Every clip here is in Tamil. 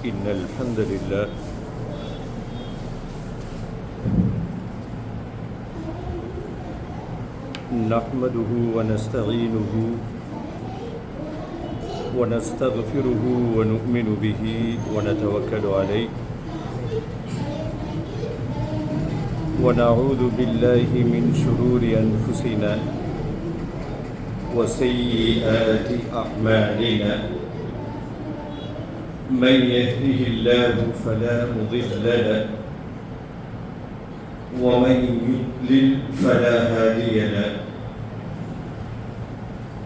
إن الحمد لله نحمده ونستعينه ونستغفره ونؤمن به ونتوكل عليه ونعوذ بالله من شرور أنفسنا وسيئات أعمالنا من يهده الله فلا مضل له ومن يضلل فلا هادي له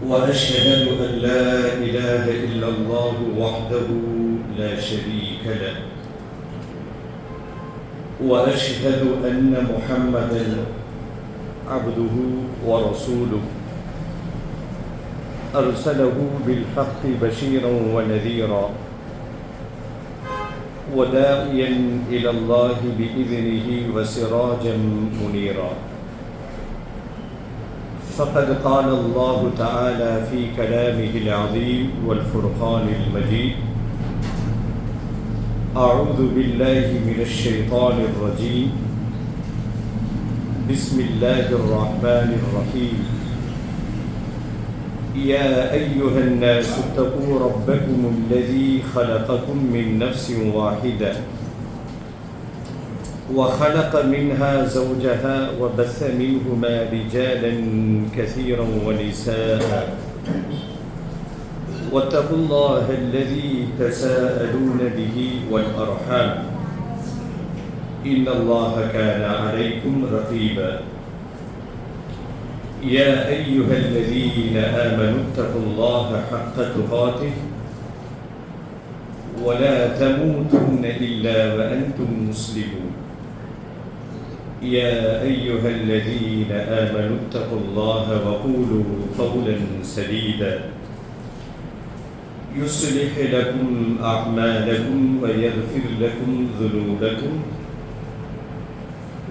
وأشهد أن لا إله إلا الله وحده لا شريك له وأشهد أن محمدا عبده ورسوله أرسله بالحق بشيرا ونذيرا وداعيا إلى الله بإذنه وسراجا منيرا فقد قال الله تعالى في كلامه العظيم والفرقان المجيد أعوذ بالله من الشيطان الرجيم بسم الله الرحمن الرحيم يا أيها الناس اتقوا ربكم الذي خلقكم من نفس واحدة وخلق منها زوجها وبث منهما رجالا كثيرا ونساء واتقوا الله الذي تساءلون به والأرحام إن الله كان عليكم رقيبا يا أيها الذين آمنوا اتقوا الله حق تقاته ولا تموتن إلا وأنتم مسلمون يا أيها الذين آمنوا اتقوا الله وقولوا قولا سديدا يصلح لكم أعمالكم ويغفر لكم ذنوبكم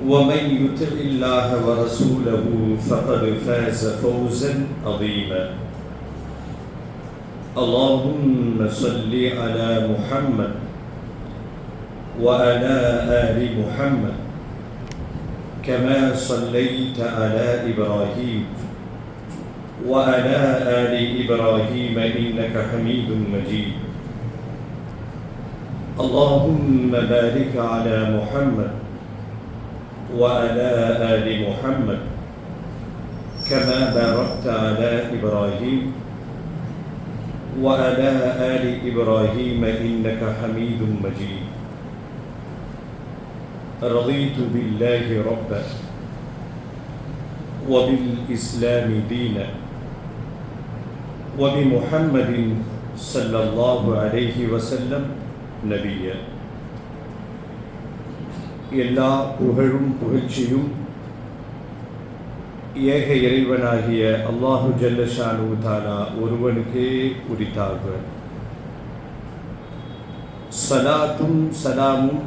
ومن يطع الله ورسوله فقد فاز فوزا عظيما اللهم صل على محمد وعلى آل محمد كما صليت على إبراهيم وعلى آل إبراهيم إنك حميد مجيد اللهم بارك على محمد وعلى آل محمد كما باركت على إبراهيم وعلى آل إبراهيم إنك حميد مجيد رضيت بالله ربا وبالإسلام دينا وبمحمد صلى الله عليه وسلم نبيا எல்லா புகழும் புகழ்ச்சியும் ஏக இறைவனாகிய அல்லாஹு ஜல்லஷானு தாலா ஒருவனுக்கே உரித்தாக. சலாத்தும் சலாமும்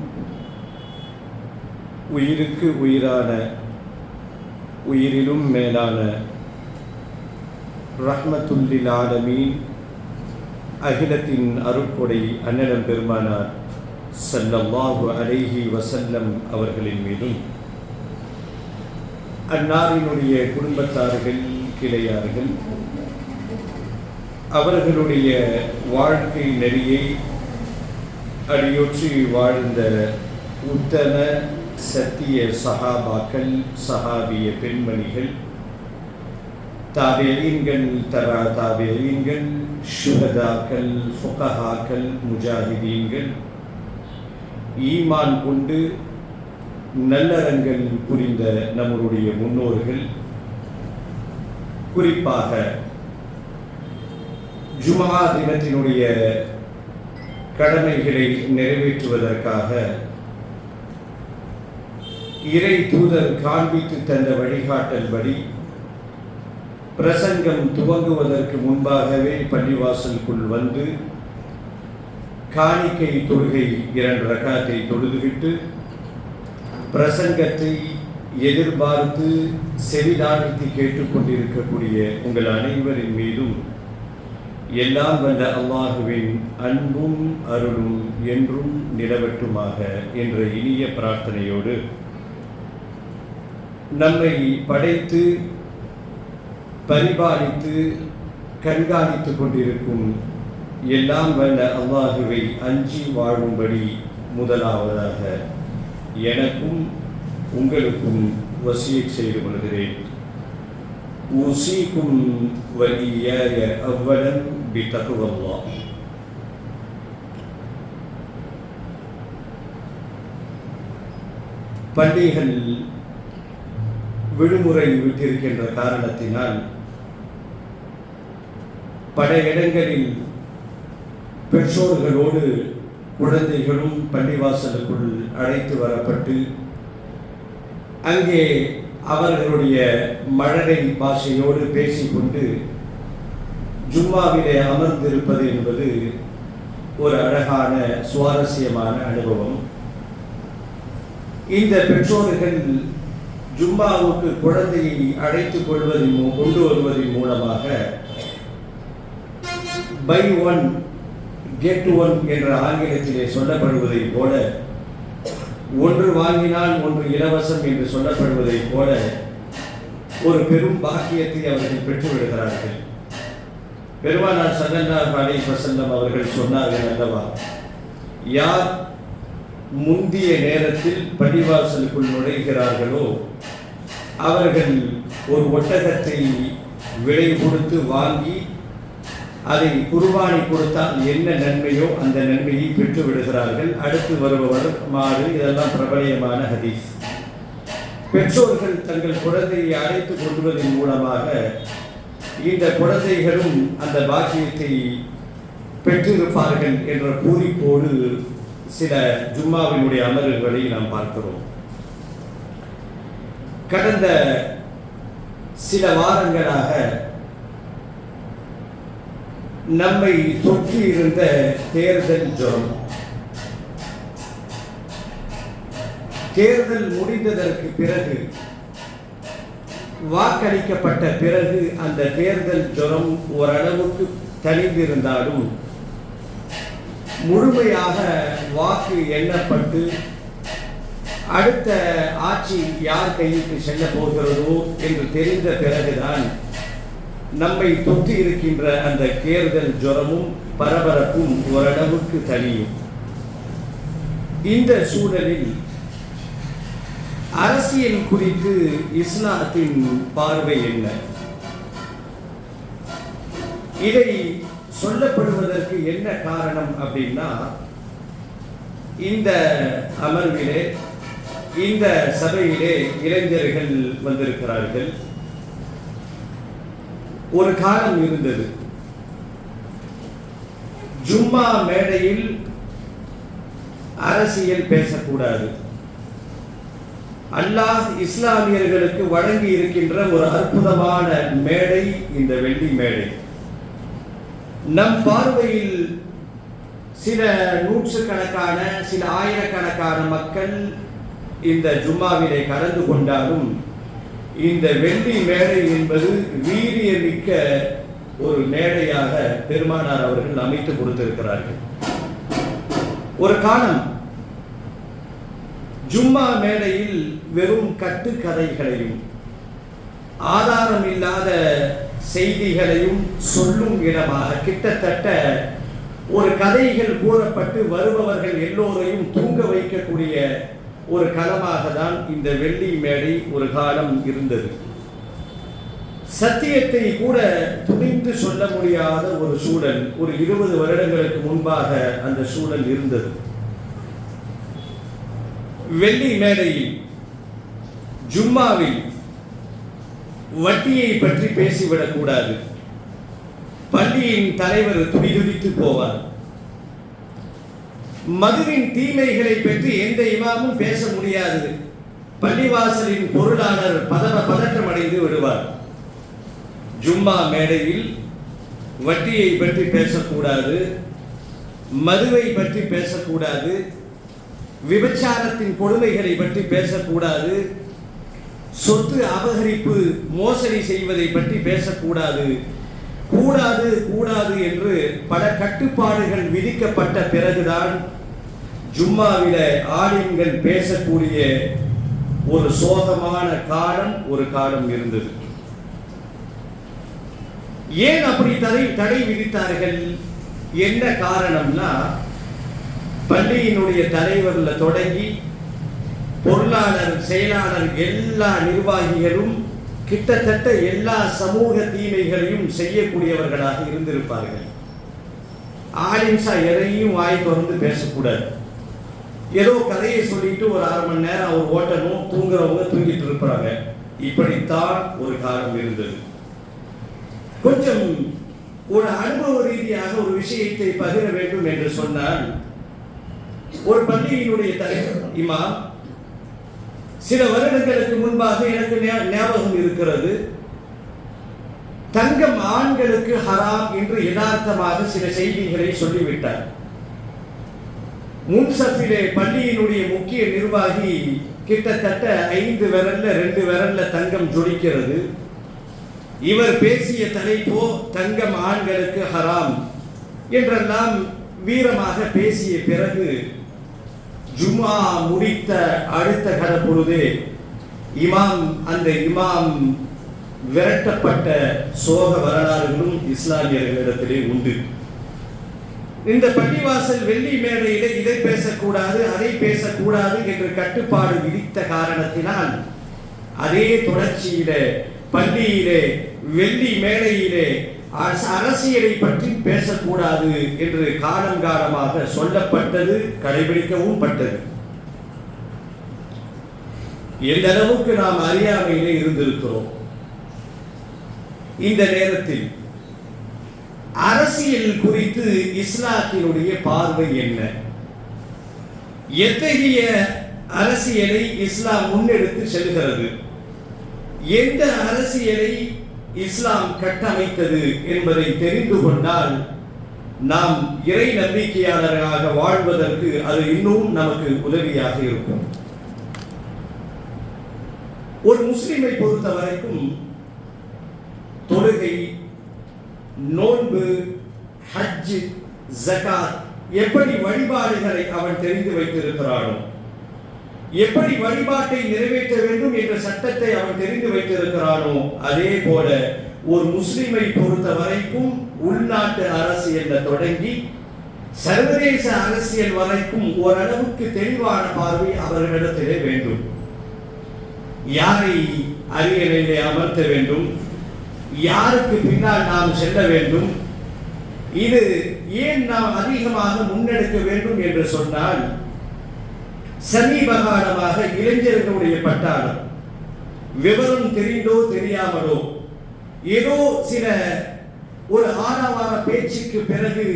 உயிருக்கு உயிரான உயிரிலும் மேலான ரஹ்மத்துல்லில் ஆலமீன் அகிலத்தின் அருட்கொடை அண்ணலம் பெருமானார் ஸல்லல்லாஹு அலைஹி வஸல்லம் அவர்களின் மீதும் அன்னாரினுடைய குடும்பத்தார்கள் கிளையார்கள் அவர்களுடைய வாழ்க்கை நெறியை அடியொற்றி வாழ்ந்த உத்தம சத்திய சஹாபாக்கள் சஹாபிய பெண்மணிகள் தாபிஈன்கள் தபா தாபிஈன்கள் ஷுஹதாக்கள் ஃபுகஹாக்கள் முஜாஹிதீன்கள் ஈமான் கொண்டு நல்லறங்கள் புரிந்த நம்முடைய முன்னோர்கள் குறிப்பாக ஜும்ஆ தினத்தினுடைய கடமைகளை நிறைவேற்றுவதற்காக இறை தூதர் காண்பித்து தந்த வழிகாட்டல்படி பிரசங்கம் துவங்குவதற்கு முன்பாகவே பள்ளிவாசலுக்குள் வந்து காணிக்கை தொழுகை 2 ரக்காத்தை தொழுதுவிட்டு பிரசங்கத்தை எதிர்பார்த்து செவிதானித்து கேட்டுக்கொண்டிருக்கக்கூடிய உங்கள் அனைவரின் மீதும் எல்லாம் வல்ல அல்லாஹுவின் அன்பும் அருளும் என்றும் நிலவட்டுமாக என்ற இனிய பிரார்த்தனையோடு நம்மை படைத்து பரிபாலித்து கண்காணித்துக் கொண்டிருக்கும் எல்லாம் வல்ல அல்லாஹுவை அஞ்சி வாழும்படி முதலாவதாக எனக்கும் உங்களுக்கும் வசியத் செய்து கொள்கிறேன். ஊசிக்கும் வலியாய அவ்வளன் பிதக்வல்லாஹ். பள்ளிகள் விடுமுறை விட்டிருக்கின்ற காரணத்தினால் பல இடங்களில் பெற்றோர்களோடு குழந்தைகளும் பள்ளிவாசலுக்குள் அழைத்து வரப்பட்டு அங்கே அவர்களுடைய மழலை பாஷையோடு பேசிக்கொண்டு ஜும்மாவிலே அமர்ந்திருப்பது என்பது ஒரு அழகான சுவாரஸ்யமான அனுபவம். இந்த பெற்றோர்கள் ஜும்மாவுக்கு குழந்தையை அழைத்துக் கொண்டு வருவதன் மூலமாக பை ஒன் கெட் ஒன் என்ற ஆங்கிலத்திலே சொல்லப்படுவதை போல, ஒன்று வாங்கினால் ஒன்று இலவசம் என்று சொல்லப்படுவதை போல ஒரு பெரும் பாக்கியத்தை அவர்கள் பெற்றுவிடுகிறார்கள். பெருமானார் ஸல்லல்லாஹு அலைஹி வஸல்லம் அவர்கள் சொன்னார்கள் அல்லவா, யார் முந்திய நேரத்தில் பள்ளிவாசலுக்குள் நுழைகிறார்களோ அவர்கள் ஒரு ஒட்டகத்தை விலை கொடுத்து வாங்கி அதை குர்பானி கொடுத்தால் என்ன நன்மையோ அந்த நன்மையை பெற்று விடுகிறார்கள். அடுத்து வருபவர் மாறு. இதெல்லாம் பிரபலமான ஹதீஸ். பெற்றோர்கள் தங்கள் குழந்தையை அழைத்து கொள்வதன் மூலமாக இந்த குழந்தைகளும் அந்த பாக்கியத்தை பெற்றிருப்பார்கள் என்ற பூரிப்போடு சில ஜும்மாவினுடைய அமர்வுகளை நாம் பார்க்கிறோம். கடந்த சில வாரங்களாக நம்மை தொற்றி இருந்த தேர்தல் ஜுரம், தேர்தல் முடிந்ததற்கு பிறகு, வாக்களிக்கப்பட்ட பிறகு அந்த தேர்தல் ஜுரம் ஓரளவுக்கு தணிந்திருந்தாலும் முழுமையாக வாக்கு எண்ணப்பட்டு அடுத்த ஆட்சி யார் கைக்கு செல்ல போகிறதோ என்று தெரிந்த பிறகுதான் நம்மை தொற்றி இருக்கின்ற அந்த தேர்தல் ஜுரமும் பரபரப்பும் ஓரளவுக்கு தனியும். இந்த சூழலில் அரசியல் குறித்து இஸ்லாத்தின் பார்வை என்ன? இதை சொல்லப்படுவதற்கு என்ன காரணம் அப்படின்னா, இந்த அமர்விலே இந்த சபையிலே இளைஞர்கள் வந்திருக்கிறார்கள். ஒரு காலம் இருந்தது, ஜும்மா மேடையில் அரசியல் பேசக்கூடாது. அல்லாஹ் இஸ்லாமியர்களுக்கு வழங்கி இருக்கின்ற ஒரு அற்புதமான மேடை இந்த வெள்ளி மேடை. நம் பார்வையில் சில நூற்றுக்கணக்கான சில ஆயிரக்கணக்கான மக்கள் இந்த ஜும்மாவிலே கலந்து கொண்டாலும் இந்த வெள்ளி மேடை என்பது வீரியமிக்க ஒரு மேடையாக பெருமானார் அவர்கள் அமைத்து கொடுத்திருக்கிறார்கள். ஒரு காலம் ஜும்மா மேடையில் வெறும் கட்டுக்கதைகளையும் ஆதாரம் இல்லாத செய்திகளையும் சொல்லும் இடமாக, கிட்டத்தட்ட ஒரு கதைகள் கூறப்பட்டு வருபவர்கள் எல்லோரையும் தூங்க வைக்கக்கூடிய ஒரு களமாக தான் இந்த வெள்ளி மேடை ஒரு காலம் இருந்தது. சத்தியத்தை கூட துணிந்து சொல்ல முடியாத ஒரு சூழல் ஒரு 20 வருடங்களுக்கு முன்பாக அந்த சூழல் இருந்தது. வெள்ளி மேடையில் ஜும்மாவில் வட்டியை பற்றி பேசிவிடக்கூடாது. பள்ளியின் தலைவர் துடிதுடித்து போவார். மதுவின் தீமைகளை பற்றி எந்த இமாமும் பேச முடியாது. பள்ளிவாசலின் பொருளாளர் பதற்றம் அடைந்து விடுவார். ஜும்மா மேடையில் வட்டியை பற்றி பேசக்கூடாது, மதுவை பற்றி பேசக்கூடாது, விபச்சாரத்தின் கொடுமைகளை பற்றி பேசக்கூடாது, சொத்து அபகரிப்பு மோசடி செய்வதை பற்றி பேசக்கூடாது கூடாது கூடாது என்று பல கட்டுப்பாடுகள் விதிக்கப்பட்ட பிறகுதான் ஜும்மாவில ஆலிம்கள் பேசக்கூடிய ஒரு சோகமான ஒரு காலம் இருந்தது. ஏன் அப்படி தடை விதித்தார்கள்? என்ன காரணம்னா, பள்ளியினுடைய தலைவர்ல தொடங்கி பொருளாளர், செயலாளர், எல்லா நிர்வாகிகளும் கிட்டத்தட்ட எல்லா சமூக தீமைகளையும் செய்யக்கூடியவர்களாக இருந்திருப்பார்கள். ஆலிம்சா எதையும் வாய் திறந்து பேசக்கூடாது. ஏதோ கதையை சொல்லிட்டு ஒரு 1/2 மணி நேரம் அவர் ஓட்டணும், தூங்குறவங்க தூங்கிட்டு இருப்பாங்க. இப்படித்தான் ஒரு காலம் இருந்தது. கொஞ்சம் ஒரு அனுபவ ரீதியாக ஒரு விஷயத்தை பகிர வேண்டும் என்று சொன்னால், ஒரு பள்ளியினுடைய தலைவர் இமாம் சில வருடங்களுக்கு முன்பாக எனக்கு ஞாபகம் இருக்கிறது, தங்கம் ஆண்களுக்கு ஹராம் என்று யதார்த்தமாக சில செய்திகளை சொல்லிவிட்டார். முன்சஃபிலே பள்ளியினுடைய முக்கிய நிர்வாகி கிட்டத்தட்ட 5 விரல்ல 2 விரல்ல தங்கம் ஜொலிக்கிறது. இவர் பேசிய தலைப்போ தங்கம் ஆண்களுக்கு ஹராம் என்றெல்லாம் வீரமாக பேசிய பிறகு ஜும்ஆ முடித்த அடுத்த பொழுது அந்த இமாம் விரட்டப்பட்ட சோக வரலாறுகளும் இஸ்லாமியர்களிடத்திலே உண்டு. இந்த பள்ளிவாசல் வெள்ளி மேடையில இதை பேசக்கூடாது அதை பேசக்கூடாது என்று கட்டுப்பாடு விதித்த காரணத்தினால் அதே தொடர்ச்சியில பள்ளியிலே வெள்ளி மேடையிலே அரசியலை பற்றி பேசக்கூடாது என்று காலங்காலமாக சொல்லப்பட்டது, கடைபிடிக்கவும் பட்டது. எந்த அளவுக்கு நாம் அறியாமையிலே இருந்திருக்கிறோம். இந்த நேரத்தில் அரசியல் குறித்து இஸ்லாத்தினுடைய பார்வை என்ன? எத்தகைய அரசியலை இஸ்லாம் முன்னெடுத்து செல்கிறது? எந்த அரசியலை இஸ்லாம் கட்டமைத்தது என்பதை தெரிந்து கொண்டால் நாம் இறை நம்பிக்கையாளர்களாக வாழ்வதற்கு அது இன்னும் நமக்கு உதவியாக இருக்கும். ஒரு முஸ்லிமை பொறுத்த வரைக்கும் தொழுகை, நோன்பு, ஹஜ், ஜகாத் எப்படி வழிபாடுகளை அவன் தெரிந்து வைத்திருக்கிறானோ, எப்படி வழிபாட்டை நிறைவேற்ற வேண்டும் என்ற சட்டத்தை அவன் தெரிந்து வைத்திருக்கிறானோ, அதே போல ஒரு முஸ்லிமை பொறுத்த வரைக்கும் உள்நாட்டு அரசியல் தொடங்கி சர்வதேச அரசியல் வரைக்கும் ஓரளவுக்கு தெளிவான பார்வை அவர்களிடத்திலே வேண்டும். யாரை அரியணையிலே அமர்த்த வேண்டும், யாருக்கு பின்னால் நாம் செல்ல வேண்டும், இது ஏன் நாம் அதிகமாக முன்னெடுக்க வேண்டும் என்று சொன்னால், சமீப காலமாக இளைஞர்களுடைய பட்டாளம் விவரம் தெரிந்தோ தெரியாமலோ ஏதோ சில ஒரு ஆரவார பேச்சுக்கு பிறகு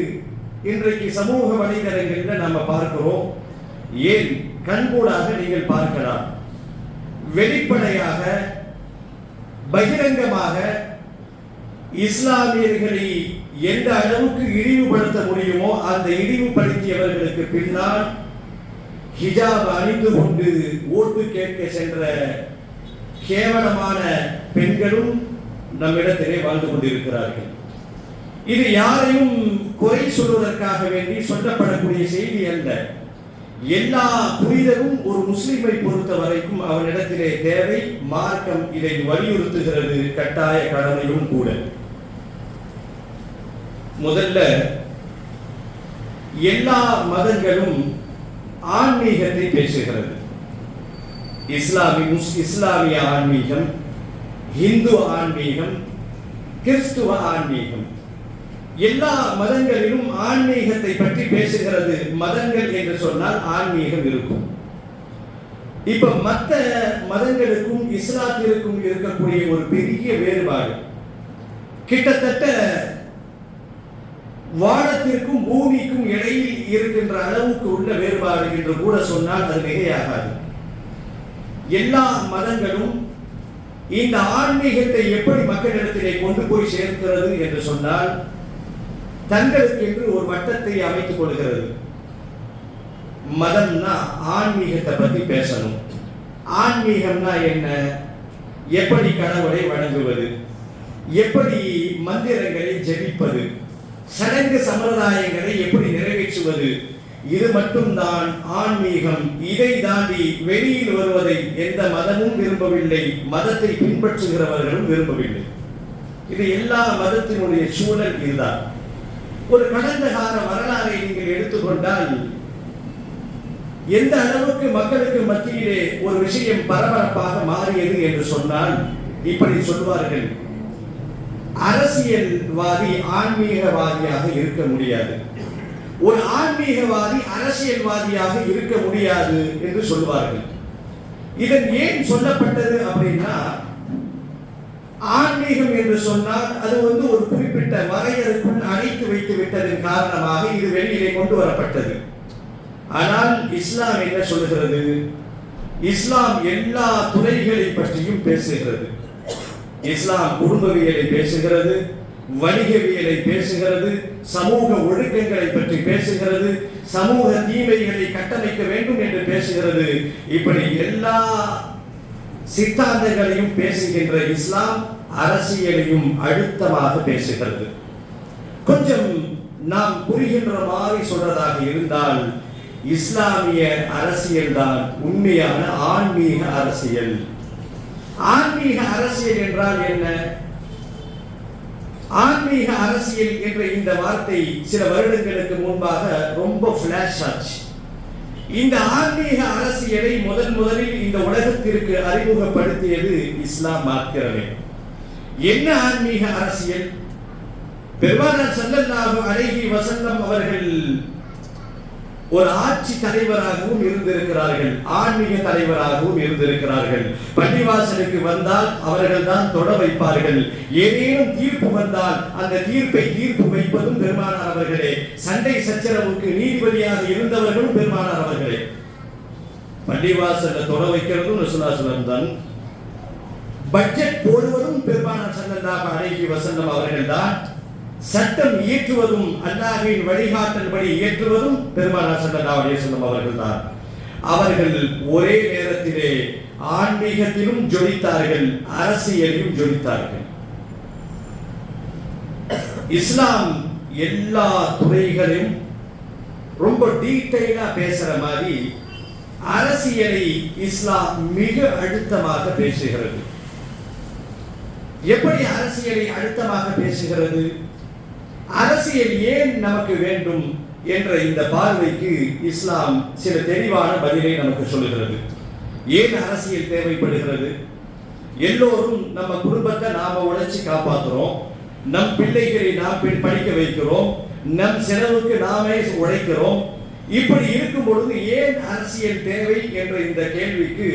இன்றைக்கு சமூக வலைதளங்களில் நம்ம பார்க்கிறோம். ஏன் கண்கூடாக நீங்கள் பார்க்கலாம், வெளிப்படையாக பகிரங்கமாக இஸ்லாமியர்களை எந்த அளவுக்கு இழிவுபடுத்த முடியுமோ அந்த இழிவுபடுத்தியவர்களுக்கு பின்னால் ஹிஜாப் அணிந்து கொண்டு ஓட்டு கேட்க சென்ற கேவலமான பெண்களும் நம்மிடத்திலே வாழ்ந்து கொண்டிருக்கிறார்கள். இது யாரையும் குறை சொல்வதற்காக வேண்டி சொல்லப்படக்கூடிய செய்தி அல்ல. எல்லா புரிதலும் ஒரு முஸ்லிமை பொறுத்த வரைக்கும் அவனிடத்திலே தேவை. மார்க்கம் இதை வலியுறுத்துகிறது, கட்டாய கடமையும் கூட. முதல்ல எல்லா மதங்களும் ஆன்மீகத்தை பேசுகிறது. இஸ்லாமிய ஆன்மீகம், இந்து ஆன்மீகம், கிறிஸ்துவ ஆன்மீகம், எல்லா மதங்களிலும் ஆன்மீகத்தை பற்றி பேசுகிறது. மதங்கள் என்று சொன்னால் ஆன்மீகம் இருக்கும். இப்ப மற்ற மதங்களுக்கும் இஸ்லாத்திற்கும் இருக்கக்கூடிய ஒரு பெரிய வேறுபாடு, கிட்டத்தட்ட வானத்திற்கும் பூமிக்கும் இடையில் இருக்கின்ற அளவுக்கு உள்ள வேறுபாடு என்று கூட சொன்னால் அது மிகையாகாது. எல்லா மதங்களும் இந்த ஆன்மீகத்தை எப்படி மக்களிடத்திலே கொண்டு போய் சேர்க்கிறது என்று சொன்னால், தங்களுக்கு என்று ஒரு வட்டத்தை அமைத்துக் கொள்கிறது. மதம்னா ஆன்மீகத்தை பத்தி பேசணும். ஆன்மீகம்னா என்ன? எப்படி கடவுளை வணங்குவது, எப்படி மந்திரங்களை ஜெபிப்பது, சடங்கு சம்பிரதாயங்களை எப்படி நிறைவேற்றுவது, இது மட்டும்தான் ஆன்மீகம். இதை தாண்டி வெளியில் வருவதை எந்த மதமும் விரும்பவில்லை, மதத்தை பின்பற்றுகிறவர்களும் விரும்பவில்லை. இது எல்லா மதத்தினுடைய சூழல் இதுதான். ஒரு கடந்த கால வரலாறை நீங்கள் எடுத்துக்கொண்டால் எந்த அளவுக்கு மக்களுக்கு மத்தியிலே ஒரு விஷயம் பரபரப்பாக மாறியது என்று சொன்னால், இப்படி சொல்வார்கள், அரசியல்வாதி ஆன்மீகவாதியாக இருக்க முடியாது, ஒரு ஆன்மீகவாதி அரசியல்வாதியாக இருக்க முடியாது என்று சொல்வார்கள். இதன் ஏன் சொல்லப்பட்டது அப்படின்னா, ஆன்மீகம் என்று சொன்னால் அது ஒரு குறிப்பிட்ட வரையறுக்குள் அடைத்து வைத்து விட்டதன் காரணமாக இது வெளியிலே கொண்டு வரப்பட்டது. ஆனால் இஸ்லாம் என்ன சொல்லுகிறது? இஸ்லாம் எல்லா துறைகளை பற்றியும் பேசுகிறது. இஸ்லாம் குடும்பவியலை பேசுகிறது, வணிகவியலை பேசுகிறது, சமூக ஒழுக்கங்களை பற்றி பேசுகிறது, சமூக தீமைகளை கட்டமைக்க வேண்டும் என்று பேசுகிறது. இப்படி எல்லா சித்தாந்தங்களையும் பேசுகின்ற இஸ்லாம் அரசியலையும் அழுத்தமாக பேசுகிறது. கொஞ்சம் நாம் புரிகின்ற மாதிரி சொல்றதாக இருந்தால், இஸ்லாமிய அரசியல் தான் உண்மையான ஆன்மீக அரசியல். ஆன்மீக அரசியல் என்றால் என்ன? ஆன்மீக அரசியல் என்ற இந்த வார்த்தை சில வருடங்களுக்கு முன்பாக ரொம்ப ஃபிளாஷ் ஆச்சு. இந்த ஆன்மீக அரசியலை முதலில் இந்த உலகத்திற்கு அறிமுகப்படுத்தியது இஸ்லாம் மாத்திரமே. என்ன ஆன்மீக அரசியல்? பெருமானார் ஸல்லல்லாஹு அலைஹி வஸல்லம் அவர்கள் ஒரு ஆட்சி தலைவராகவும் இருந்திருக்கிறார்கள், ஆன்மீக தலைவராகவும் இருந்திருக்கிறார்கள். பள்ளிவாசலுக்கு வந்தால் அவர்கள் தான் தொட வைப்பார்கள். ஏதேனும் தீர்ப்பு வந்தால் அந்த தீர்ப்பு வைப்பதும் பெருமானார் அவர்களே. சண்டை சச்சரவுக்கு நீதிபதியாக இருந்தவர்களும் பெருமானார் அவர்களே. பள்ளிவாசல தொட வைக்கிறதும் ரசூலுல்லாஹி ஸல்லல்லாஹு அலைஹி வஸல்லம் தான். பட்ஜெட் போடுவதும் பெருமானார் ஸல்லல்லாஹு அலைஹி வஸல்லம் அவர்கள் தான். சட்டம் இயற்றுவதும் அல்லாஹ்வின் வழிகாட்டல்படி இயற்றுவதும் பெருமானார் ஸல்லல்லாஹு அலைஹி வஸல்லம் அவர்கள் தான். அவர்கள் ஒரே நேரத்திலே ஆன்மீகத்திலும் ஜொலித்தார்கள், அரசியலிலும் ஜொலித்தார்கள். இஸ்லாம் எல்லா துறைகளையும் ரொம்ப டீடைலா பேசுற மாதிரி அரசியலை இஸ்லாம் மிக அழுத்தமாக பேசுகிறது. எப்படி அரசியலை அழுத்தமாக பேசுகிறது? அரசியல் ஏன் நமக்கு வேண்டும் என்ற இந்த பார்வைக்கு இஸ்லாம் சில தெளிவான பதிலை நமக்கு சொல்லுகிறது. ஏன் அரசியல் தேவைப்படுகிறது? எல்லோரும் நம்ம குடும்பத்தை நாம உழைச்சி காப்பாற்றுறோம், நம் பிள்ளைகளை நாம் படிக்க வைக்கிறோம், நம் செலவுக்கு நாமே உழைக்கிறோம். இப்படி இருக்கும் பொழுது ஏன் அரசியல் தேவை என்ற இந்த கேள்விக்கு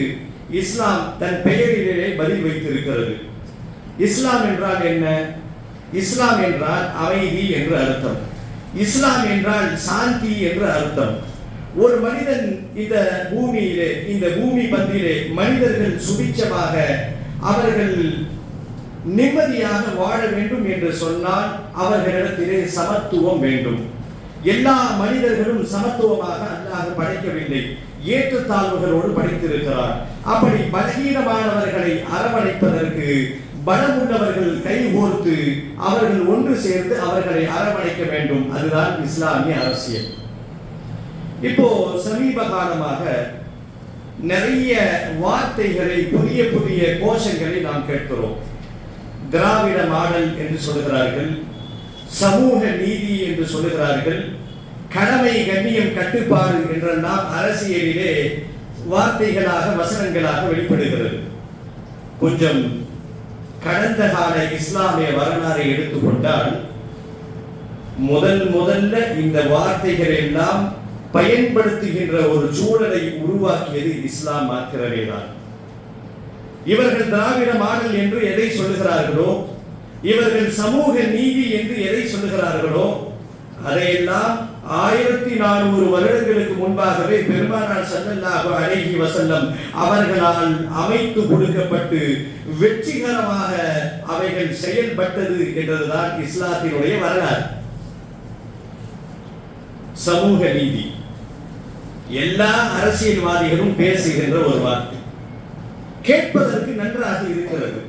இஸ்லாம் தன் பெயரிலே பதில் வைத்திருக்கிறது. இஸ்லாம் என்றால் என்ன? இஸ்லாம் என்றால் அமைதி என்று அர்த்தம். இஸ்லாம் என்றால் சாந்தி என்று அர்த்தம். ஒரு மனிதன் இந்த பூமியிலே, இந்த பூமி பந்திலே மனிதர்கள் சுபிட்சமாக அவர்கள் நிம்மதியாக வாழ வேண்டும் என்று சொன்னால் அவர்களிடத்திலே சமத்துவம் வேண்டும். எல்லா மனிதர்களும் சமத்துவமாக அல்லாஹ் படைக்கவில்லை, ஏற்றத்தாழ்வுகளோடு படைத்திருக்கிறார். அப்படி பலகீனமானவர்களை அரவணைப்பதற்கு பலமுள்ளவர்கள் கைகோர்த்து அவர்கள் ஒன்று சேர்ந்து அவர்களை அரவணைக்க வேண்டும். அதுதான் இஸ்லாமிய அரசியல். இப்போ சமீப காலமாக நிறைய வார்த்தைகளை, புதிய புதிய கோஷங்களை நாம் கேட்கிறோம். திராவிட மாடல் என்று சொல்லுகிறார்கள், சமூக நீதி என்று சொல்லுகிறார்கள், கடமை கண்ணியம் கட்டுப்பாடு என்றெல்லாம் அரசியலிலே வார்த்தைகளாக வசனங்களாக வெளிப்படுகிறது. கொஞ்சம் கடந்த கால இஸ்லாமிய வரலாறை எடுத்துக்கொண்டால் முதல்ல இந்த வார்த்தைகள் எல்லாம் பயன்படுத்துகின்ற ஒரு சூழலை உருவாக்கியது இஸ்லாம் மாத்திரமே தான். இவர்கள் திராவிட மாடல் என்று எதை சொல்லுகிறார்களோ, இவர்கள் சமூக நீதி என்று எதை சொல்லுகிறார்களோ, அதையெல்லாம் 1400 வருடங்களுக்கு முன்பாகவே பெருமானார் ஸல்லல்லாஹு அலைஹி வஸல்லம் அவர்களால் அமைத்து கொடுக்கப்பட்டு வெற்றிகரமாக அவைகள் செயல்பட்டது என்றதுதான் இஸ்லாத்தினுடைய வரலாறு. சமூக நீதி எல்லா அரசியல்வாதிகளும் பேசுகின்ற ஒரு வார்த்தை, கேட்பதற்கு நன்றாக இருக்கிறது.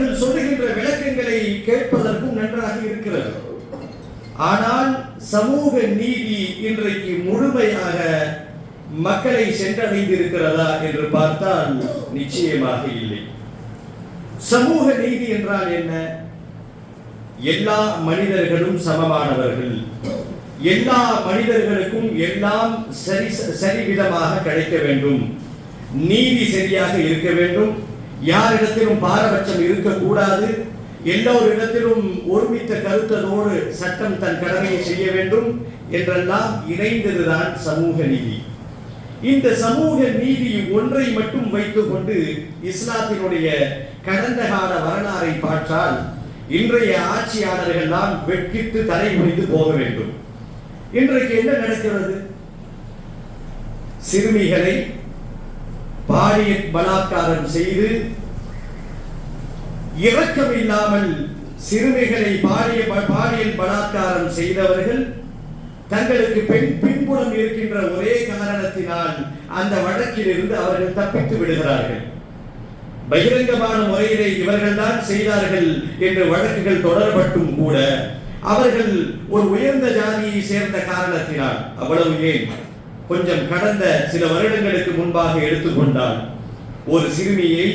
அவர்கள் சொல்லுகின்ற விளக்கங்களை கேட்பதற்கும் நன்றாக இருக்கிறது. ஆனால் சமூக நீதி இன்றைக்கு முழுமையாக மக்களை சென்றடைந்திருக்கிறதா என்று பார்த்தால் நிச்சயமாக இல்லை. சமூக நீதி என்றால் என்ன? எல்லா மனிதர்களும் சமமானவர்கள், எல்லா மனிதர்களுக்கும் எல்லாம் சரிவிதமாக கிடைக்க வேண்டும், நீதி சரியாக இருக்க வேண்டும், யாரிடத்திலும் பாரபட்சம் இருக்கக்கூடாது, எல்லோரிடத்திலும் ஒருமித்த கருத்ததோடு சட்டம் தன் கடமையை செய்ய வேண்டும் என்றெல்லாம் இணைந்ததுதான் சமூக நீதி. இந்த சமூக நீதி ஒன்றை மட்டும் வைத்துக் கொண்டு இஸ்லாத்தினுடைய கடந்த கால வரலாறை பார்த்தால் இன்றைய ஆட்சியாளர்கள் எல்லாம் வெட்கித்து தலை குனிந்து போக வேண்டும். இன்றைக்கு என்ன நடக்கிறது? சிறுமிகளை பாலியல் பலாத்காரம் செய்து இரக்கம் இல்லாமல் சிறுமிகளை பாலியல் பலாத்காரம் செய்தவர்கள் தங்களுக்கு பின்புலம் இருக்கின்ற ஒரே காரணத்தினால் அந்த வழக்கில் இருந்து அவர்கள் தப்பித்து விடுகிறார்கள். பகிரங்கமான முறையிலே இவர்கள் தான் செய்தார்கள் என்று வழக்குகள் தொடரப்பட்டும் கூட அவர்கள் ஒரு உயர்ந்த ஜாதியை சேர்ந்த காரணத்தினால், அவ்வளவு ஏன் கொஞ்சம் கடந்த சில வருடங்களுக்கு முன்பாக எடுத்துக்கொண்டால் ஒரு சிறுமியை,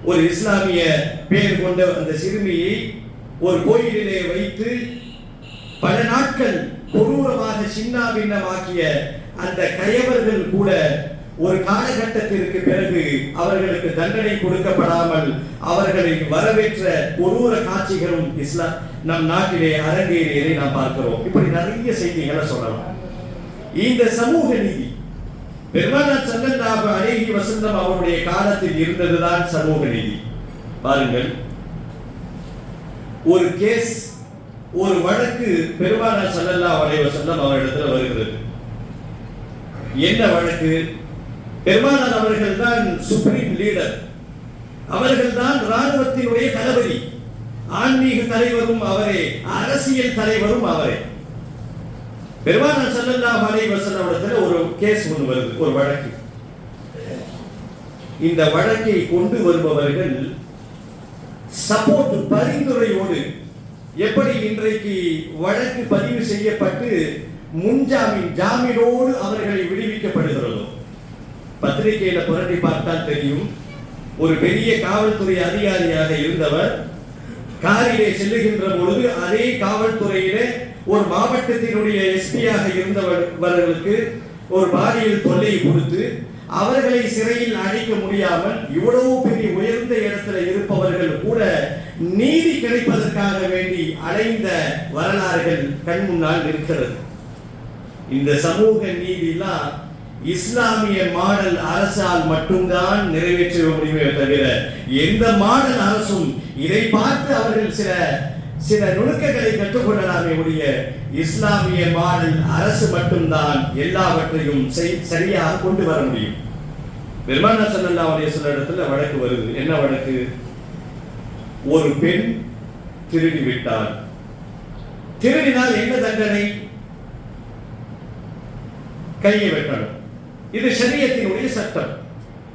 ஒரு இஸ்லாமிய பெயர் கொண்ட அந்த சிறுமியை ஒரு கோயிலிலே வைத்து பல நாட்கள் கொடூரமாக சின்னாபின்னமாக்கிய அந்த கயவர்கள் கூட ஒரு காலகட்டத்திற்கு பிறகு அவர்களுக்கு தண்டனை கொடுக்கப்படாமல் அவர்களை வரவேற்ற கொடூர காட்சிகளும் நம் நாட்டிலே அரங்கேறியதை நாம் பார்க்கிறோம். இப்படி நிறைய செய்திகளை சொல்லலாம். இந்த சமூக நீதி பெருமானார் ஸல்லல்லாஹு அலைஹி வஸல்லம் அவருடைய காலத்தில் இருந்ததுதான் சமூக நீதி. பாருங்கள், ஒரு கேஸ், ஒரு வழக்கு பெருமானார் ஸல்லல்லாஹு அலைஹி வஸல்லம் அவரிடத்தில் வருகிறது. என்ன வழக்கு? பெருமானார் அவர்கள் தான் சுப்ரீம் லீடர், அவர்கள் தான் ராணுவத்தினுடைய தளபதி, ஆன்மீக தலைவரும் அவரே, அரசியல் தலைவரும் அவரே. பெருமானார் ஸல்லல்லாஹு அலைஹி வஸல்லம் அவரிடத்தில் ஒரு கேஸ் ஒன்று வருது, ஒரு வழக்கு. இந்த வழக்கை கொண்டு வருபவர்கள் சப்போர்ட் பரிந்துரையோடு, எப்படி இன்றைக்கு வழக்கு பதிவு செய்யப்பட்டு முன்ஜாமீன் ஜாமீனோடு அவர்களை விடுவிக்கப்படுகிறதோ, பத்திரிகையில புரட்டி பார்த்தால் தெரியும். ஒரு பெரிய காவல்துறை அதிகாரியாக இருந்தவர் காரிலே செல்லுகின்ற பொழுது அதே காவல்துறையிலே ஒரு மாவட்டத்தினுடைய எஸ்பியாக இருந்தவர்களுக்கு ஒரு பாலியல் தொல்லை கொடுத்து அவர்களை சிறையில் அடைக்க முடியாமல் இவ்வளவு பெரிய உயர்ந்த இடத்துல இருப்பவர்கள் கூட நீதி கிடைப்பதற்காக வேண்டி அடைந்த வரலாறுகள் கண் முன்னால் இருக்கிறது. இந்த சமூக நீதிலாம் இஸ்லாமிய மாடல் அரசால் மட்டும்தான் நிறைவேற்ற முடியுமே தவிர எந்த மாடல் அரசும் இதை பார்த்து அவர்கள் சில நுணுக்கங்களை கற்றுக்கொள்ளலாமே ஒழிய இஸ்லாமிய மாடல் அரசு மட்டும்தான் எல்லாவற்றையும் சரியாக கொண்டு வர முடியும். பெருமானார் ஸல்லல்லாஹு அலைஹி வஸல்லம் இடத்துல வழக்கு வருது. என்ன வழக்கு? ஒரு பெண் திருடி விட்டார். திருடினால் என்ன தண்டனை? கையை வெட்டணும். இது ஷரியத்தினுடைய சட்டம்.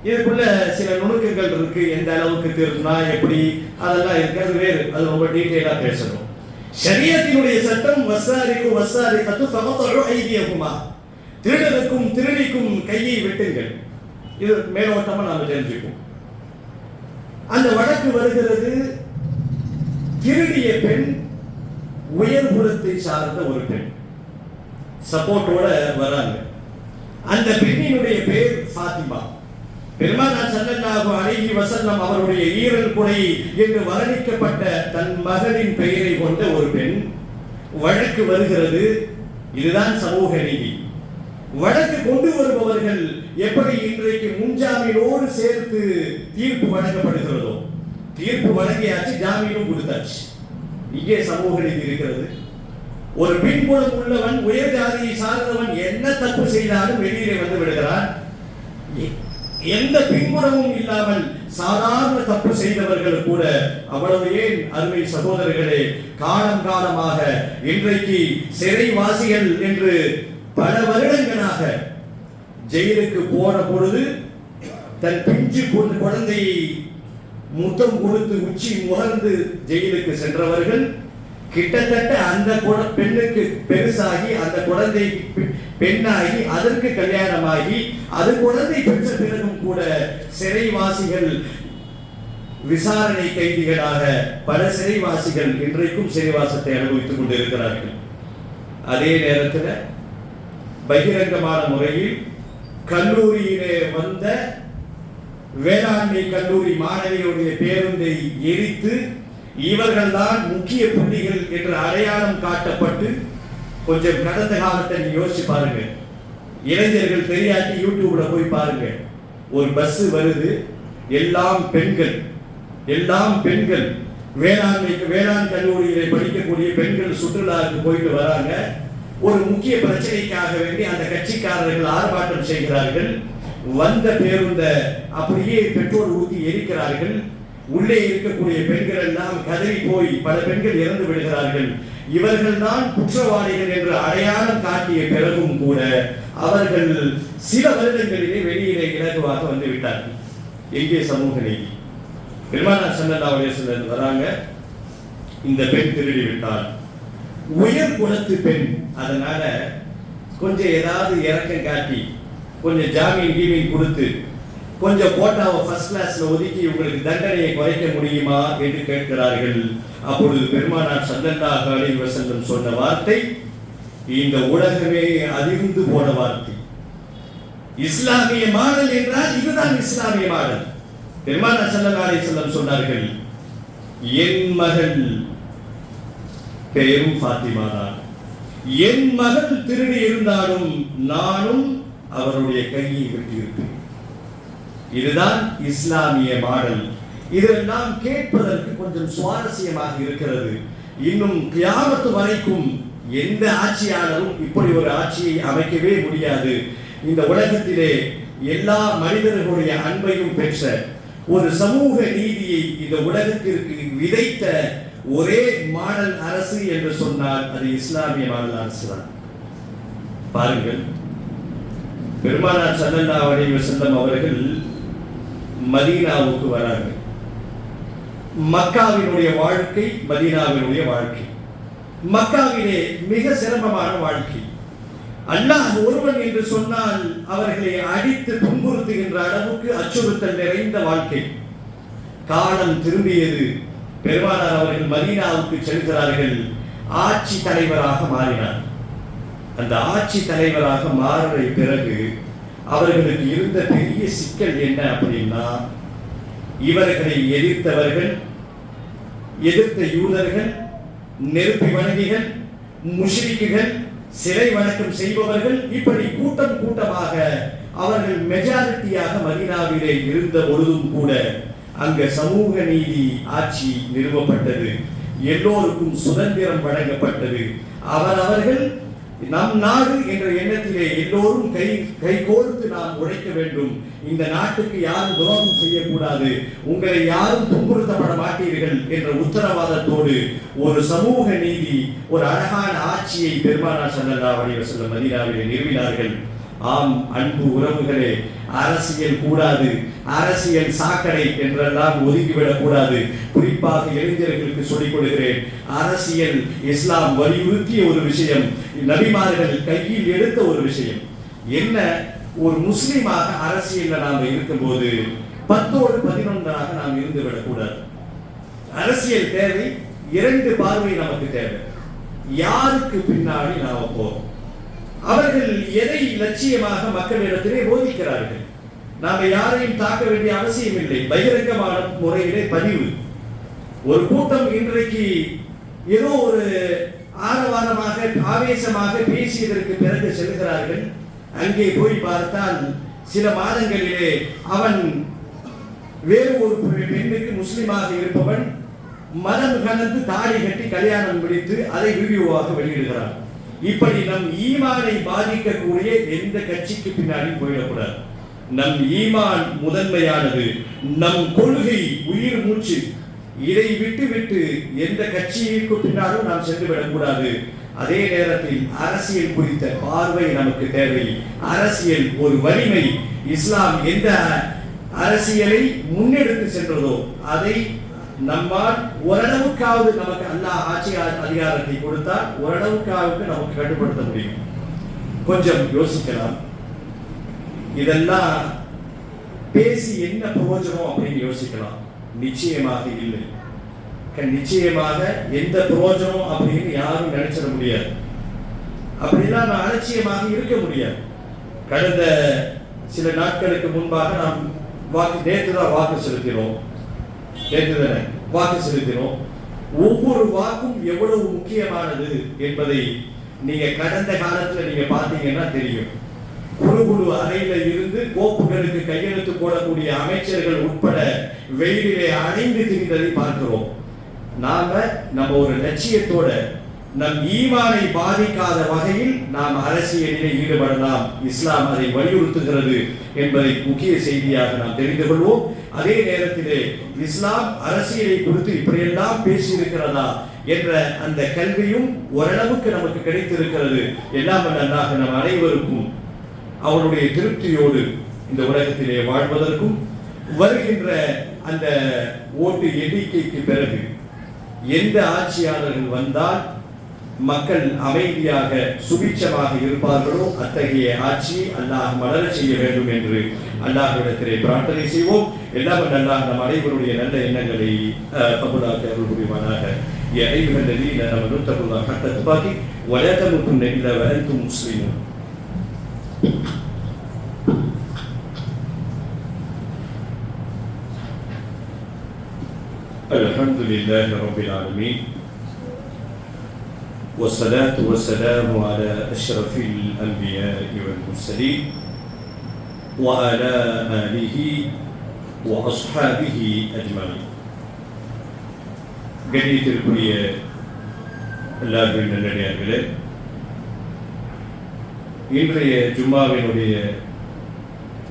இதுக்குள்ள சில நுணுக்கங்கள் இருக்கு. எந்த அளவுக்கு திருடினா எப்படி, அதெல்லாம் இருக்கிறது வேறு, அது ரொம்ப டீடைலா பேசணும். ஷரியத்தினுடைய சட்டம் வஸாரிகு வஸாரிகத்து ஃபகதஉ ஐதியஹுமா, திருடனுக்கும் திருடிக்கும் கையை வெட்டுங்கள். இது மேலோட்டமா நாம தெரிஞ்சுப்போம். அந்த வழக்கு வருகிறது. திருடிய பெண் உயர் குலத்தை சார்ந்த ஒரு பெண் சப்போர்ட்டோட வராங்க. அந்த பெண்ணினுடைய பெயர் ஃபாத்திமா. பெருமானார் ஸல்லல்லாஹு அலைஹி வஸல்லம் அவருடைய ஈரல் குடை என்று வர்ணிக்கப்பட்ட தன் மகளின் பெயரை கொண்ட ஒரு பெண். வழக்கு வருகிறது. இதுதான் சமூக நீதி. வழக்கு கொண்டு வருபவர்கள் எப்படி இன்றைக்கு முன்ஜாமீனோடு சேர்த்து தீர்ப்பு வழங்கப்படுகிறதோ, தீர்ப்பு வழங்கியாச்சு, ஜாமீனும் கொடுத்தாச்சு. இங்கே சமூக நீதி இருக்கிறது. ஒரு பின்புலம் உள்ளவன், உயர் ஜாதியை சார்ந்தவன் என்ன தப்பு செய்தாலும் வெளியிலே வந்து விடுகிறான். எந்த பின்புலமும் இல்லாமல் சாதாரண தப்பு செய்தவர்கள் கூட, அவ்வளவு ஏன் அருமை சகோதரர்களே, காலம் காலமாக இன்றைக்கு சிறைவாசிகள் என்று பல வருடங்களாக ஜெயிலுக்கு போன பொழுது தன் பிஞ்சு குழந்தையை முத்தம் கொடுத்து உச்சி முகர்ந்து ஜெயிலுக்கு சென்றவர்கள் கிட்டத்தட்ட அந்த பெண்ணுக்கு பெருசாகி அந்த குழந்தை பெண்ணாகி அதற்கு கல்யாணமாகி அது குழந்தை பெற்ற பிறகும் கூட சிறைவாசிகள் விசாரணை கைதிகளாக பல சிறைவாசிகள் இன்றைக்கும் சிறைவாசத்தை அனுபவித்துக் கொண்டிருக்கிறார்கள். அதே நேரத்தில் பகிரங்கமான முறையில் கல்லூரியிலே வந்த வேளாண்மை கல்லூரி மாணவியுடைய பேருந்தை எரித்து இவர்கள்தான் முக்கிய புள்ளிகள் என்று அடையாளம் காட்டப்பட்டு, கொஞ்சம் கடந்த காலத்தை நீங்க யோசிச்சு பாருங்க. இளைஞர்கள் தெரியாட்டி யூடியூப்ல போய் பாருங்க. ஒரு பஸ் வருது, எல்லாம் பெண்கள் வேளாண் கல்லூரியிலே படிக்கக்கூடிய பெண்கள் சுற்றுலாவுக்கு போயிட்டு வராங்க. ஒரு முக்கிய பிரச்சனைக்காக வேண்டி அந்த கட்சிக்காரர்கள் ஆர்ப்பாட்டம் செய்கிறார்கள். வந்த பேருந்த அப்படியே பெட்ரோல் ஊற்றி எரிக்கிறார்கள். உள்ளே இருக்கக்கூடிய பெண்கள் எல்லாம் கதறி போய் பல பெண்கள் இறந்து விடுகிறார்கள். இவர்கள் தான் குற்றவாளிகள் என்று அடையாளம் காட்டிய பிறகும் கூட அவர்கள் சில வருடங்களிலே வெளியிலே இலகுவாக வந்து விட்டார்கள். எங்கே சமூக நீதி? பெருமானார் ஸல்லல்லாஹு அலைஹி வஸல்லம் வராங்க, இந்த பெண் திருடி விட்டார், உயர் குலத்து பெண், அதனால கொஞ்சம் ஏதாவது இறக்கம் காட்டி கொஞ்சம் ஜாமீன் கொடுத்து கொஞ்சம் போட்டாவை ஃபர்ஸ்ட் கிளாஸ்ல ஒதுக்கி உங்களுக்கு தண்டனையை குறைக்க முடியுமா என்று கேட்கிறார்கள். அப்பொழுது பெருமானார் ஸல்லல்லாஹு அலைஹி வஸல்லம் சொன்ன வார்த்தை இந்த உலகமே அதிர்ந்து போன வார்த்தை. இஸ்லாமிய மாடல் என்றால் இதுதான் இஸ்லாமிய மாடல். பெருமானார் ஸல்லல்லாஹு அலைஹி வஸல்லம் சொன்னார்கள், என் மகள் பெயரும் ஃபாத்திமா தான், என் மகள் திருடி இருந்தாலும் நானும் அவருடைய கையை வெட்டியிருப்பேன். இதுதான் இஸ்லாமிய மாடல். இதெல்லாம் கேட்பதற்கு கொஞ்சம் சுவாரஸ்யமாக இருக்கிறது. இன்னும் கியாமத்து வரைக்கும் எந்த ஆட்சியாளரும் இப்படி ஒரு ஆட்சியை அமைக்கவே முடியாது. இந்த உலகத்திலே எல்லா மனிதர்களுடைய அன்பையும் பெற்ற ஒரு சமூக நீதியை இந்த உலகத்திற்கு விதைத்த ஒரே மாடல் அரசு என்று சொன்னால் அது இஸ்லாமிய மாடல் அரசு தான். பாருங்கள், பெருமானார் ஸல்லல்லாஹு அலைஹி வஸல்லம் அவர்கள் மதீனாவுக்கு வராங்க. மக்காவினுடைய வாழ்க்கை, மதீனாவினுடைய வாழ்க்கை. மக்காவிலே மிக சிரமமான வாழ்க்கை. அல்லாஹ் ஒருவன் என்று சொன்னால் அவர்களை அடித்து துன்புறுத்துகின்ற அளவுக்கு அச்சுறுத்தல் நிறைந்த வாழ்க்கை. காலம் திரும்பியது. பெருமானார் அவர்கள் மதீனாவுக்கு செல்கிறார்கள். ஆட்சி தலைவராக மாறினார். அந்த ஆட்சி தலைவராக மாறிய பிறகு அவர்களுக்கு இருந்த பெரிய சிக்கல் என்ன அப்படின்னா, இவர்களை எதிர்த்தவர்கள், எதிர்த்த யூதர்கள், நெருப்பி வணங்கிகள், முஷ்ரிக்குகள், சிலை வணக்கம் செய்பவர்கள், இப்படி கூட்டம் கூட்டமாக அவர்கள் மெஜாரிட்டியாக மதீனாவிலே இருந்த பொழுதும் கூட அங்க சமூக நீதி ஆட்சி நிறுவப்பட்டது. எல்லோருக்கும் சுதந்திரம் வழங்கப்பட்டது. அவர்கள் நம் நாடு என்ற எண்ணத்திலே எல்லோரும் கை கோர்த்து நாம் உழைக்க வேண்டும். இந்த நாட்டுக்கு யாரும் துரோகம் செய்யக்கூடாது, உங்களை யாரும் துன்புறுத்தப்பட மாட்டீர்கள் என்ற உத்தரவாதத்தோடு ஒரு சமூக நீதி, ஒரு அழகான ஆட்சியை பெருமானார் ஸல்லல்லாஹு அலைஹி வஸல்லம் மதீனாவிலே நிறுவினார்கள். ஆம் அன்பு உறவுகளே, அரசியல் கூடாது, அரசியல் சாக்கடை என்றெல்லாம் ஒதுக்கிவிடக் கூடாது. குறிப்பாக இளைஞர்களுக்கு சொல்லிக் கொடுக்கிறேன், அரசியல் இஸ்லாம் வலியுறுத்திய ஒரு விஷயம், நபிமார்கள் கையில் எடுத்த ஒரு விஷயம். என்ன, ஒரு முஸ்லிமாக அரசியல்ல நாம் இருக்கும்போது 10ஓடு 11ஆக நாம் இருந்து விடக்கூடாது. அரசியல் தேவை, 2 பார்வை நமக்கு தேவை. யாருக்கு பின்னாடி நாம போறோம், அவர்கள் எதை லட்சியமாக மக்களிடத்திலே போதிக்கிறார்கள். நாம யாரையும் தாக்க வேண்டிய அவசியம் இல்லை. பகிரங்கமான முறையிலே பதிவு. ஒரு கூட்டம் இன்றைக்கு ஏதோ ஒரு ஆரவாரமாக ஆவேசமாக பேசியதற்கு பிறகு செல்கிறார்கள். அங்கே போய் பார்த்தால் சில மாதங்களிலே அவன் வேறு ஒரு பெண்ணுக்கு முஸ்லிமாக இருப்பவன் மதம் கலந்து தாடி கட்டி கல்யாணம் முடித்து அதை வீடியோவாக வெளியிடுகிறான். இப்படி நம் ஈமானை பாதிக்கக்கூடிய எந்த கட்சிக்கு பின்னாடி போயிடக்கூடாது. நம் ஈமான் முதன்மையானது, நம் கொள்கை உயிர் மூச்சு. இதை விட்டு எந்த கட்சிக்கு பின்னாலும் நாம் சென்று விடக்கூடாது. அதே நேரத்தில் அரசியல் குறித்த பார்வை நமக்கு தேவை. அரசியல் ஒரு வலிமை. இஸ்லாம் எந்த அரசியலை முன்னெடுத்து சென்றதோ அதை நம்மால் ஓரளவுக்காவது நமக்கு அல்லாஹ் ஆட்சி அதிகாரத்தை கொடுத்தால் ஓரளவுக்காவது நமக்கு கட்டுப்படுத்த முடியும். கொஞ்சம் யோசிக்கலாம். இதெல்லாம் பேசி என்ன பிரயோஜனம் அப்படின்னு யோசிக்கலாம். நிச்சயமாக இல்லை. நிச்சயமாக எந்த பிரயோஜனம் அப்படின்னு யாரும் நினைச்சிட முடியாது. அப்படிலாம் நான் அலட்சியமாக இருக்க முடியாது. கடந்த சில நாட்களுக்கு முன்பாக நாம் நேற்று தான் வாக்கு செலுத்தினோம். ஒவ்வொரு வாக்கும் எவ்வளவு முக்கியமானது என்பதை நீங்க கடந்த காலத்துல நீங்க பார்த்தீங்கன்னா தெரியும். குழு அறையில இருந்து கோப்புகளுக்கு கையெழுத்து போடக்கூடிய அமைச்சர்கள் உட்பட வெயிலிலே அடைந்து திரிந்ததை பார்க்கிறோம். நம்ம ஒரு லட்சியத்தோட நம் ஈமானை பாதிக்காத வகையில் நாம் அரசியலில் ஈடுபடலாம். இஸ்லாம் அதை வலியுறுத்துகிறது என்பதை முக்கிய செய்தியாக நாம் தெரிந்து கொள்வோம். அதே நேரத்திலே இஸ்லாம் அரசியலை குறித்து இப்படியெல்லாம் பேசியிருக்கிறதா என்ற அந்த கல்வியும் ஓரளவுக்கு நமக்கு கிடைத்திருக்கிறது. எல்லாம் நன்றாக நம் அனைவருக்கும் அவருடைய திருப்தியோடு இந்த உலகத்திலே வாழ்வதற்கும் வருகின்ற அந்த ஓட்டு எண்ணிக்கைக்கு பிறகு எந்த ஆட்சியாளர்கள் வந்தால் மக்கள் அமைதியாக சுபிட்சமாக இருப்பார்களோ அத்தகைய ஆட்சி அல்லாஹ் மலர செய்ய வேண்டும் என்று அல்லாஹ்விடத்திலே பிரார்த்தனை செய்வோம். எல்லாம் அல்லாஹ் நம் அனைவருடைய நல்ல எண்ணங்களை கபூலாக்கி அருள் புரிவானாக. யா அய்யுஹல்லதீன ஆமனூ தகுல்லாஹ ஹக்க துகாத்தி வ லா தமூதுன்ன இல்லா வ அன்தும் முஸ்லிமூன். அல்ஹம்துலில்லாஹி ரப்பில் ஆலமீன் والصلاة والسلام على أشرف الأنبياء والمرسلين وعلى آله وأصحابه أجمعين. கண்ணியத்திற்குரிய அல்லாஹ்வின் நல்லடியார்களே, இன்றைய ஜும்மாவினுடைய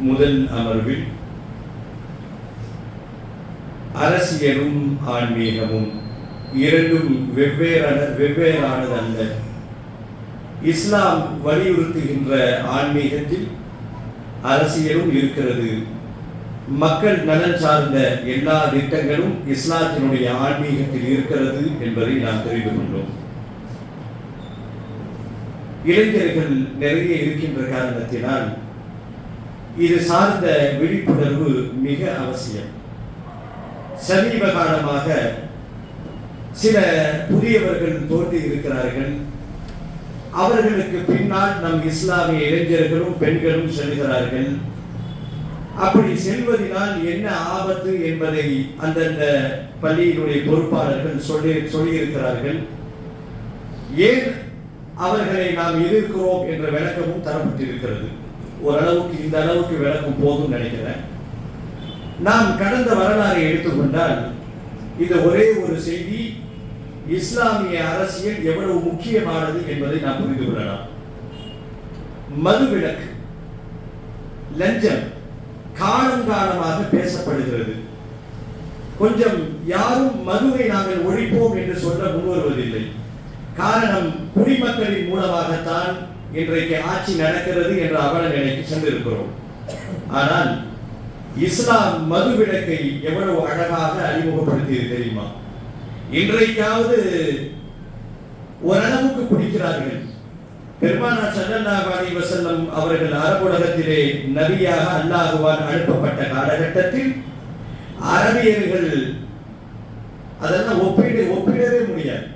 முதல் அமர்வில் அரசியலும் ஆன்மீகமும் இரண்டும் வெவ்வேறானது அல்ல. இஸ்லாம் வலியுறுத்துகின்ற ஆன்மீகத்தில் அரசியலும் இருக்கிறது. மக்கள் நலன் சார்ந்த எல்லா திட்டங்களும் இஸ்லாத்தினுடைய ஆன்மீகத்தில் இருக்கிறது என்பதை நாம் தெரிந்து கொண்டோம். இளைஞர்கள் நிறைய இருக்கின்ற காரணத்தினால் இது சார்ந்த விழிப்புணர்வு மிக அவசியம். சமீப காலமாக சில புதியவர்கள் தோன்றி இருக்கிறார்கள். அவர்களுக்கு பின்னால் நம் இஸ்லாமிய இளைஞர்களும் பெண்களும் செல்கிறார்கள். அப்படி செல்வதனால் என்ன ஆபத்து என்பதை அந்தந்த பள்ளியினுடைய பொறுப்பாளர்கள் சொல்லியிருக்கிறார்கள். ஏன் அவர்களை நாம் எதிர்க்கிறோம் என்ற விளக்கமும் தரப்பட்டிருக்கிறது. ஓரளவுக்கு இந்த அளவுக்கு விளக்கம் போதும் நினைக்கிறேன். நாம் கடந்த வரலாறை எடுத்துக்கொண்டால் இது ஒரே ஒரு செய்தி, இஸ்லாமிய அரசியல் எவ்வளவு முக்கியமானது என்பதை நாம் புரிந்து கொள்ளலாம். மதுவிலக்கு, லஞ்சம் காலம் காலமாக பேசப்படுகிறது. கொஞ்சம் யாரும் மதுவை நாங்கள் ஒழிப்போம் என்று சொல்ல முன்வருவதில்லை. காரணம், குடிமக்களின் மூலமாகத்தான் இன்றைக்கு ஆட்சி நடக்கிறது என்ற அவல நிலைக்கு சென்றிருக்கிறோம். ஆனால் இஸ்லாம் மதுவிலக்கை எவ்வளவு அழகாக அறிமுகப்படுத்தியது தெரியுமா? இன்றைக்காவது ஓரளவுக்கு குடிக்கிறார்கள். பெருமானார் ஸல்லல்லாஹு அலைஹி வஸல்லம் அவர்கள் அரபுலகத்திலே நபியாக அல்லாஹ்வால் அனுப்பப்பட்ட காலகட்டத்தில் அரபியர்கள் அதெல்லாம் ஒப்பிடவே முடியாது.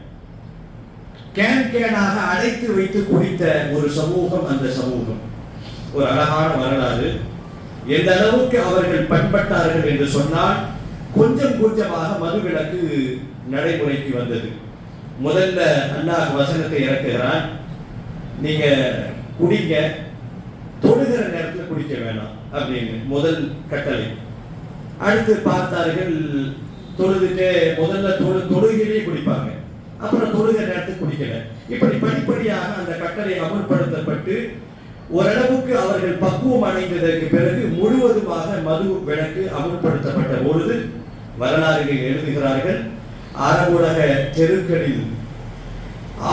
கேனாக அடைத்து வைத்து குடித்த ஒரு சமூகம் அந்த சமூகம். ஒரு அழகான வரலாறு. எந்த அளவுக்கு அவர்கள் பண்பட்டார்கள் என்று சொன்னால், கொஞ்சம் கொஞ்சமாக மதுவிலக்கு நடைமுறைக்கு வந்தது. முதல்ல அல்லாஹ் வசனத்தை இறக்குகிறான், நீங்க குடிங்க, தொழுகிற நேரத்தில் குடிக்க வேணாம் அப்படின்னு முதல் கட்டளை. அடுத்து பார்த்தார்கள், தொழுதுட்டு முதல்ல தொழுகையிலே குடிப்பாங்க, அப்புறம் தொழுகிற நேரத்துக்கு குடிக்கல. இப்படி படிப்படியாக அந்த கட்டளை அமல்படுத்தப்பட்டு ஓரளவுக்கு அவர்கள் பக்குவம் அடைந்ததற்கு பிறகு முழுவதுமாக மது விலக்கு அமல்படுத்தப்பட்ட பொழுது வரலாறுகள் எழுதுகிறார்கள், அரபுலக தெருக்களில்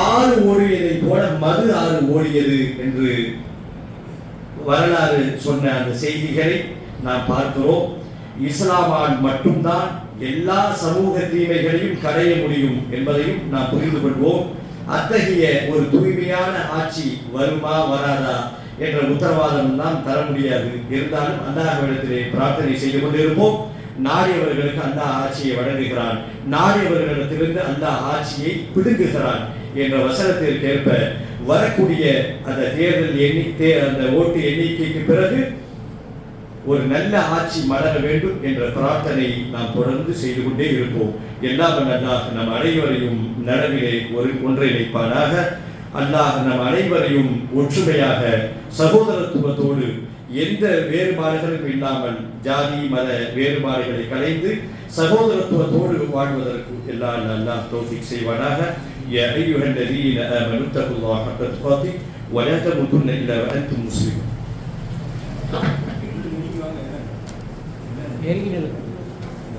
ஆறு ஓடியதை போல மது ஆறு ஓடியது என்று வரலாறு சொன்ன அந்த செய்திகளை நாம் பார்க்கிறோம். இஸ்லாமால் மட்டும்தான் எல்லா சமூக தீமைகளையும் களைய முடியும் என்பதையும் நாம் புரிந்து கொள்வோம். அத்தகைய ஒரு தூய்மையான ஆட்சி வருமா வராதா என்ற உத்தரவாதம் தான் தர முடியாது. இருந்தாலும் அல்லாஹ்விடத்திலே பிரார்த்தனை செய்து கொண்டிருப்போம். நாடியவர்களுக்கு அல்லாஹ் ஆட்சியை வழங்குகிறான், நாடியவர்களிடத்திலிருந்து அல்லாஹ் ஆட்சியை பிடுங்குகிறான் என்ற வசனத்திற்கேற்ப வரக்கூடிய அந்த தேர்தல் அந்த ஓட்டு எண்ணிக்கைக்கு பிறகு ஒரு நல்ல ஆட்சி மலர வேண்டும் என்ற பிரார்த்தனை நாம் தொடர்ந்து செய்து கொண்டே இருப்போம். எல்லாம் அல்லாஹ் நம் அனைவரையும் நனவிலே ஒன்றிணைப்பானாக. அல்லாஹ் நம் அனைவரையும் ஒற்றுமையாக சகோதரத்துவத்தோடு எந்த வேறுபாடுகளும் இல்லாமல் ஜாதி மத வேறுபாடுகளை கலைந்து சகோதரத்துவத்தோடு வாழ்வதற்கு எல்லாம் அல்லாஹ் தௌஃபீக் செய்வானாக. யா அய்யுஹல்லதீன ஆமனு தகுல்லாஹ ஹக்க துகாத்திஹ் வ லா தமூதுன்ன இல்லா வ அன்தும் முஸ்லிமூன்.